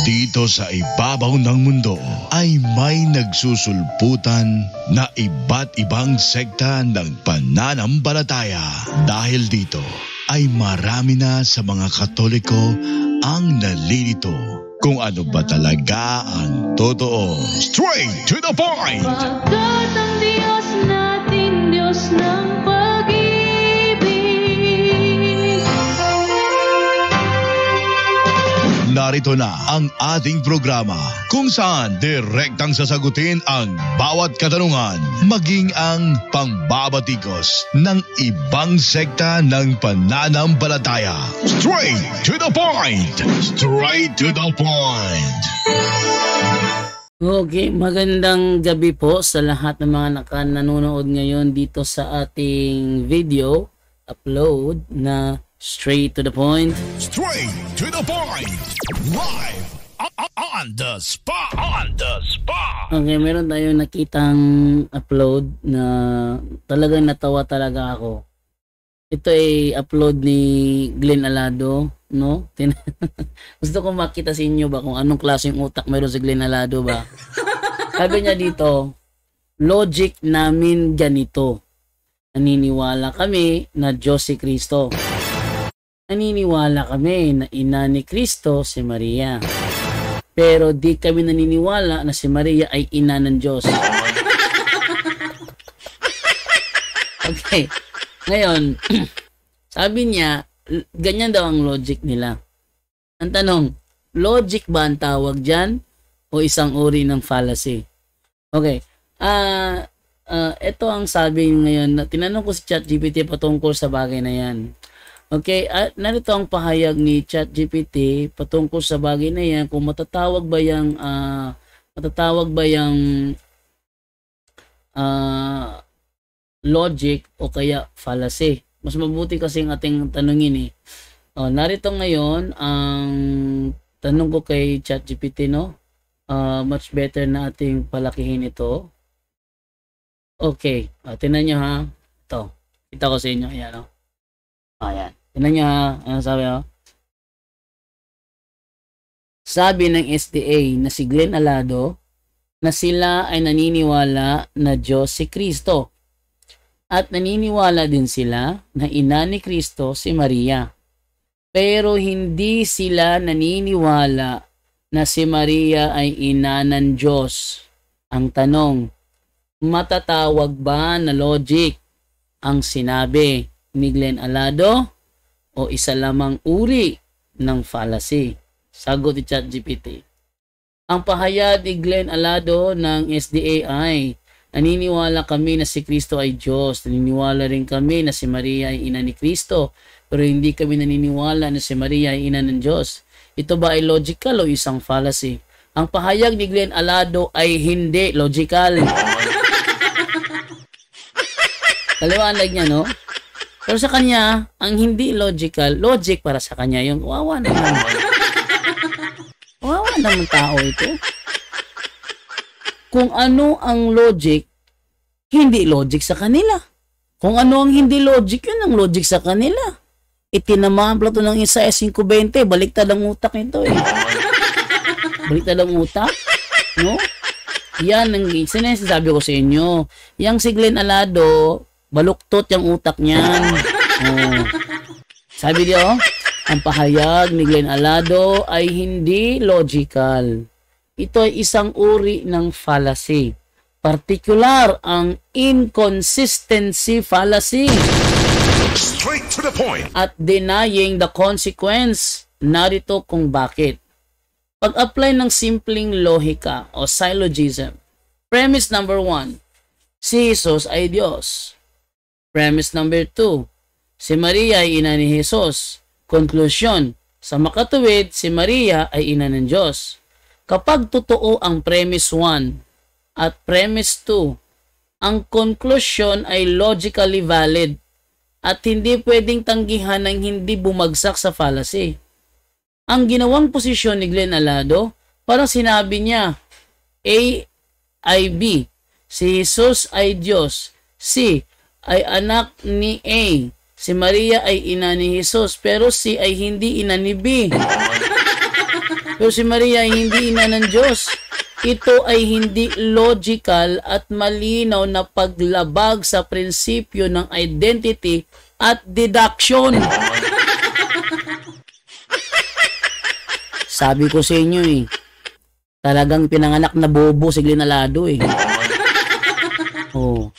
Dito sa ibabaw ng mundo ay may nagsusulputan na iba't ibang sekta ng pananampalataya. Dahil dito ay marami na sa mga Katoliko ang nalilito kung ano ba talaga ang totoo. Straight to the point! Pagkat ang Diyos natin, Diyos ng pag-ibig. Narito na ang ating programa kung saan direktang sasagutin ang bawat katanungan, maging ang pangbabatikos ng ibang sekta ng pananampalataya. Straight to the point! Straight to the point! Okay, magandang gabi po sa lahat ng mga nanonood ngayon dito sa ating video upload na Straight to the Point. Straight to the point! Live on the spot! On the spot! Okay, meron tayong nakitang upload na talagang natawa talaga ako. Ito ay upload ni Glenn Alado, no? Gusto ko makita sa inyo ba kung anong klaseng utak meron si Glenn Alado ba? Sabi niya dito, logic namin ganito. Naniniwala kami na Diyos si Kristo. Naniniwala kami na ina ni Kristo si Maria. Pero di kami naniniwala na si Maria ay ina ng Diyos. Okay. Ngayon, sabi niya, ganyan daw ang logic nila. Ang tanong, logic ba ang tawag dyan o isang uri ng fallacy? Okay. Ito ang sabi ngayon. Tinanong ko si ChatGPT patungkol sa bagay na yan. Okay, narito ang pahayag ni ChatGPT patungkol sa bagay na yan kung matatawag ba yung logic o kaya fallacy. Mas mabuti kasi ang ating tanungin eh. Narito ngayon ang tanong ko kay ChatGPT, no? Much better na ating palakihin ito. Okay, tingnan nyo ha. Ito, kita ko sa inyo. Ayan, no? Ayan. Tingnan nyo ha. Ano sabi ha? Sabi ng SDA na si Glenn Alado na sila ay naniniwala na Diyos si Kristo. At naniniwala din sila na ina ni Kristo si Maria. Pero hindi sila naniniwala na si Maria ay ina ng Diyos. Ang tanong, matatawag ba na logic ang sinabi ni Glenn Alado o isa lamang uri ng fallacy? Sagot ni ChatGPT. Ang pahayag ni Glenn Alado ng SDA ay, naniniwala kami na si Kristo ay Diyos. Naniniwala rin kami na si Maria ay ina ni Kristo. Pero hindi kami naniniwala na si Maria ay ina ng Diyos. Ito ba ay logical o isang fallacy? Ang pahayag ni Glenn Alado ay hindi logical. Kaliwanag niya, no? Pero sa kanya, ang hindi logical, logic para sa kanya, yung wawa naman. Wawa naman tao ito. Kung ano ang logic, hindi logic sa kanila. Kung ano ang hindi logic, yun ang logic sa kanila. Itinama Plato ng Isaiah 5:20, baliktad ang utak nito eh. Baliktad ang utak, no? Yan ang sinasabi ko sa inyo. Yang si Glenn Alado, baluktot yung utak niyan. Sabi niyo, ang pahayag ni Glenn Alado ay hindi logical. Ito ay isang uri ng fallacy. Partikular ang inconsistency fallacy. Straight to the point! At denying the consequence. Narito kung bakit. Pag-apply ng simpleng lohika o syllogism. Premise number 1, si Jesus ay Diyos. Premise number 2, si Maria ay ina ni Jesus. Conclusion, sa makatuwid, si Maria ay ina ng Diyos. Kapag totoo ang premise 1 at premise 2, ang conclusion ay logically valid at hindi pwedeng tanggihan ng hindi bumagsak sa fallacy. Ang ginawang posisyon ni Glenn Alado, parang sinabi niya, A ay B, si Jesus ay Diyos, C ay anak ni A, si Maria ay ina ni Jesus, pero si ay hindi ina ni B. Pero si Maria ay hindi ina ng Diyos. Ito ay hindi logical at malinaw na paglabag sa prinsipyo ng identity at deduction. Sabi ko sa inyo talagang pinanganak na bobo si Glenn Alado Oh.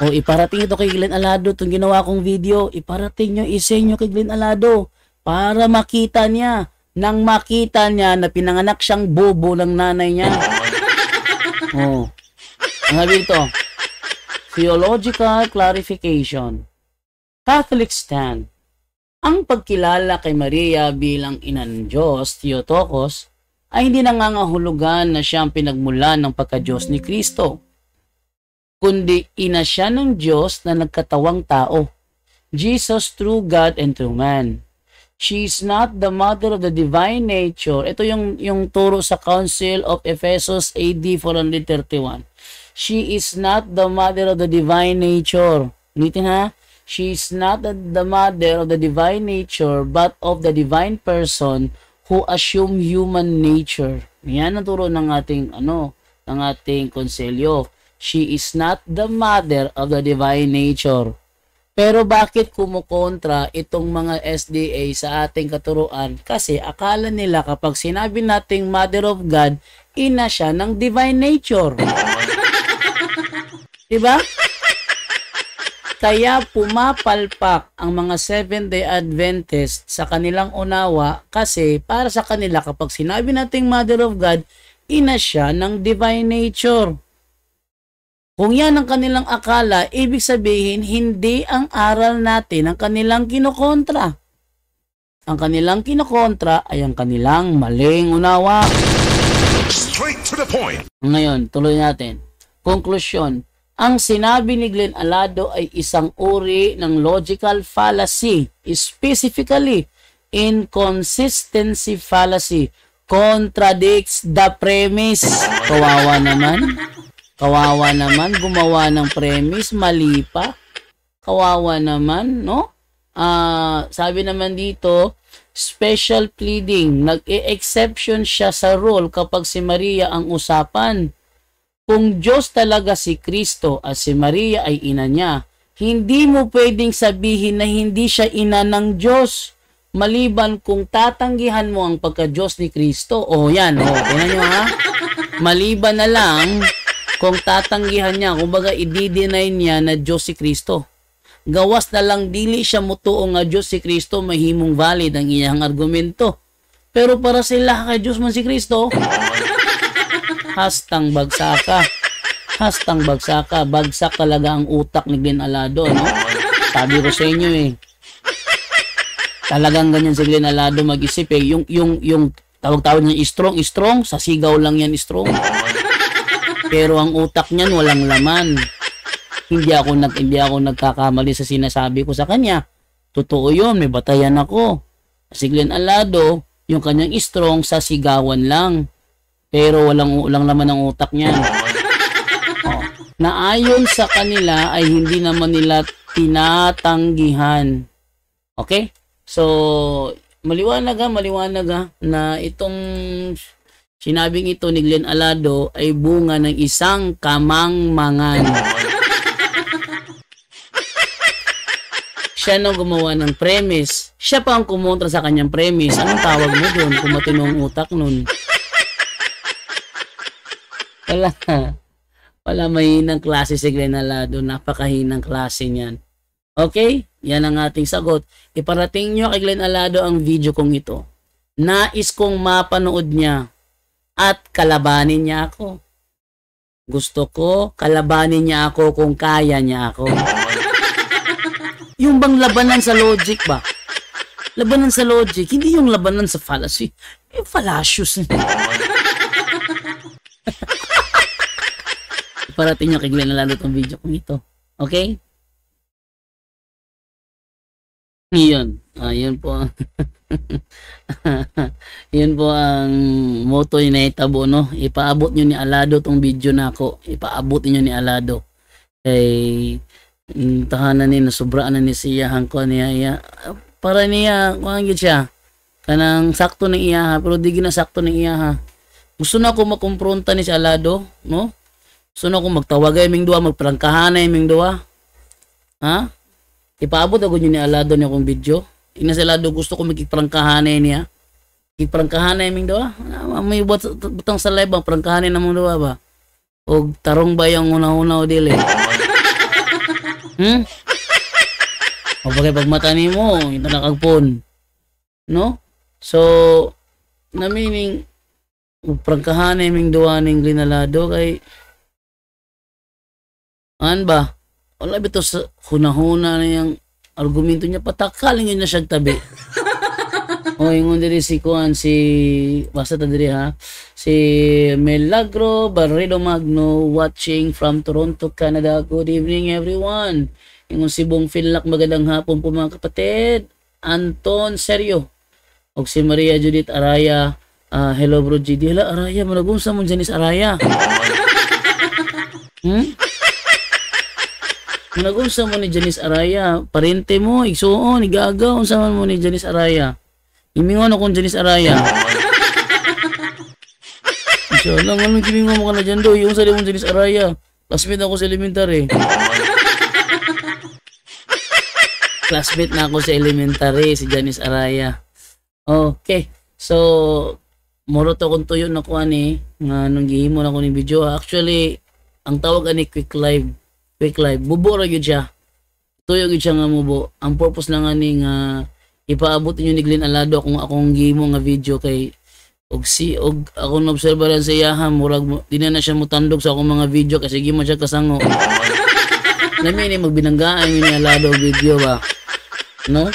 Iparating ito kay Glenn Alado, itong ginawa kong video, iparating nyo, isend nyo kay Glenn Alado para makita niya. Nang makita niya na pinanganak siyang bobo ng nanay niya. Ang sabi ito, theological clarification. Catholic stand. Ang pagkilala kay Maria bilang ina ng Diyos, Theotokos, ay hindi nangangahulugan na siya ang pinagmulan ng pagka-Diyos ni Kristo, kundi ina siya ng Diyos na nagkatawang tao. Jesus, true God and true man. She is not the mother of the divine nature. Ito yung turo sa Council of Ephesus AD 431. She is not the mother of the divine nature. Ulitin ha? She is not the mother of the divine nature, but of the divine person who assume human nature. Yan ang turo ng ating konselyo. She is not the mother of the divine nature. Pero bakit kumukontra itong mga SDA sa ating katuruan? Kasi akala nila kapag sinabi nating Mother of God, ina siya ng divine nature. Diba? Kaya pumapalpak ang mga Seventh-day Adventist sa kanilang unawa kasi para sa kanila kapag sinabi nating Mother of God, ina siya ng divine nature. Kung yan ang kanilang akala, ibig sabihin, hindi ang aral natin ang kanilang kinokontra. Ang kanilang kinokontra ay ang kanilang maling unawa. Straight to the point. Ngayon, tuloy natin. Konklusyon, ang sinabi ni Glenn Alado ay isang uri ng logical fallacy, specifically inconsistency fallacy, contradicts the premise. Kawawa naman, gumawa ng premise, mali pa. Kawawa naman, no? Sabi naman dito, special pleading, nag-e-exception siya sa rule kapag si Maria ang usapan. Kung Diyos talaga si Kristo at si Maria ay ina niya, hindi mo pwedeng sabihin na hindi siya ina ng Diyos. Maliban kung tatanggihan mo ang pagka-Diyos ni Kristo. Yan. Tingnan nyo ha. Maliban na lang kung tatanggihan niya, kumbaga i-deny niya na Diyos si Kristo. Gawas na lang dili siya mutuo nga Diyos si Kristo, mahimong valid ang iyang argumento. Pero para sila kay Diyos man si Kristo, hastang bagsaka. Bagsak talaga ang utak ni Glenn Alado, no? Sabi ko sa inyo talagang ganyan si Glenn Alado mag-isip yung tawag-tawag niya strong, sa sigaw lang yan strong. Pero ang utak niyan walang laman. Hindi ako nagkakamali sa sinasabi ko sa kanya. Totoo 'yun, may batayan ako. Si Glenn Alado, yung kanyang strong sa sigawan lang. Pero walang laman ang utak niyan. Na ayon sa kanila ay hindi naman nila tinatanggihan. Okay? So, maliwanag na itong sinabing ito ni Glenn Alado ay bunga ng isang kamangmangan. Siya nang gumawa ng premise. Siya pa ang kumontra sa kanyang premise. Anong tawag mo doon kung matinong utak nun? Wala mahinang klase si Glenn Alado. Napakahinang klase niyan. Okay? Yan ang ating sagot. Iparating nyo kay Glenn Alado ang video kong ito. Nais kong mapanood niya at kalabanin niya ako. Gusto ko, kalabanin niya ako kung kaya niya ako. Yung bang labanan sa logic ba? Labanan sa logic, hindi yung labanan sa fallacy. Yung fallacious. Parating nyo kay Glenn Alado itong video kong ito. Okay? Yun. Yun po. Yun po ang motto ni Itabo, no? Ipaabot nyo ni Alado tong video na ako. Ipaabot niyo ni Alado. Kay tahanan ni, nasubraan na ni siya hangko niya. Para niya, kung siya, kanang sakto ng iyaha pero di ginasakto ng iyaha. Gusto na ako makumpronta ni si Alado, no? Gusto na ako magtawagay ming duwa, magprangkahanay ming duwa. Ha? Ipaabot ako ni Alado niya kong video. Ina si Alado gusto ko magkiprangkahanay niya. Kiprangkahanay ming duwa. May butang sa live bang prangkahanay na mong duwa ba? O tarong ba yung una-una o dili? O bagay pagmata ni mo, ito nakagpon. No? So, na meaning, prangkahanay ming duwa ng Glenalado kay an ba? Wala bito sa hunahuna na yung argumento niya, patakalin yun na siya tabi. O yung diri si Kuan, si basta ta diri ha, si Milagro Barredo Magno watching from Toronto, Canada. Good evening everyone. Yung si Bong Finlak, magandang hapon po mga kapatid. Anton Seryo og si Maria Judith Araya. Hello bro GD. Hala Araya, malagunsa mo Janice Araya. Malagunsa mo ni Janice Araya. Parente mo, igsuon, igagaw. Unsa man mo ni Janice Araya. Imingon akong Janice Araya. So, lang ano kimingon mo ka na dyan do. Yung sa limong Janice Araya. Classmate ako sa elementary. Classmate na ako sa elementary, si Janice Araya. Okay. So, moro to kung tuyo na ko ani nga nung gihimo na ko ni video. Actually, ang tawag ani quick live. Quick live. Bubo ra gyud siya. Tuyo gyud siya nga mubo. Ang purpose lang ani nga ipaabot niyo ni Glenn Alado kung akong gihimo nga video kay og ako naobserbahan sa iyaha murag di na siya mutandog sa akong mga video kasi gihimo siya kasango. Lami ni magbinanggaan ni Alado video ba. No?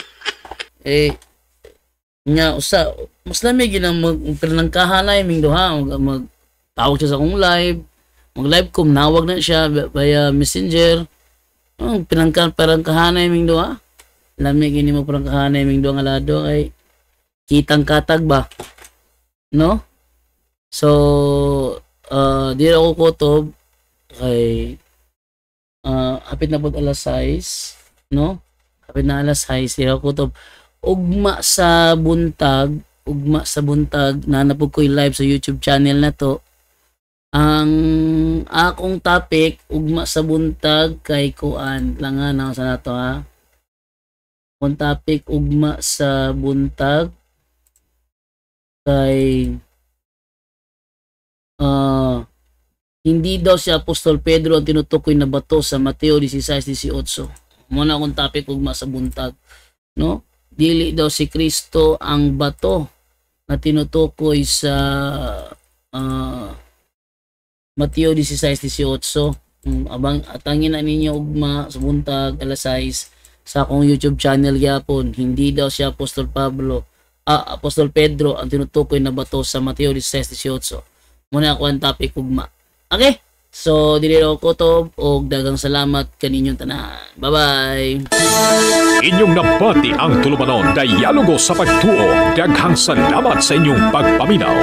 Nya usa mas lami ginang magpernangkahanay ming duha mag tawag siya sa akong live mag-live ko nawag na siya via messenger pinangkahanay ming duha lami gini mo prangkahanay ming duha nga Alado ay kitang katag ba no so di ako kutob kay hapit na po alas 6 no hapit na alas 6 di ako kutob ugma sa buntag nanapog ko live sa YouTube channel na to. Ang akong topic ugma sa buntag kay kuan langan ako sa nato ha. Ang topic ugma sa buntag kay hindi daw si Apostol Pedro ang tinutukoy na bato sa Mateo 16:18. Muna akong topic ugma sa buntag, no? Dili daw si Kristo ang bato na tinutukoy sa Mateo 16:18. Abang atangin na ninyo ugma sa buntag alas 6 sa akong YouTube channel gyapon. Hindi daw si Apostol Pedro ang tinutukoy na bato sa Mateo 16:18. Muna ako ang topic ugma. Okay? So, dili ako kutob og daghang salamat kaninyong tanan. Bye-bye. Inyong nabati ang tulumanon Dialogo sa Pagtuo. Daghang salamat sa inyong pagpaminaw.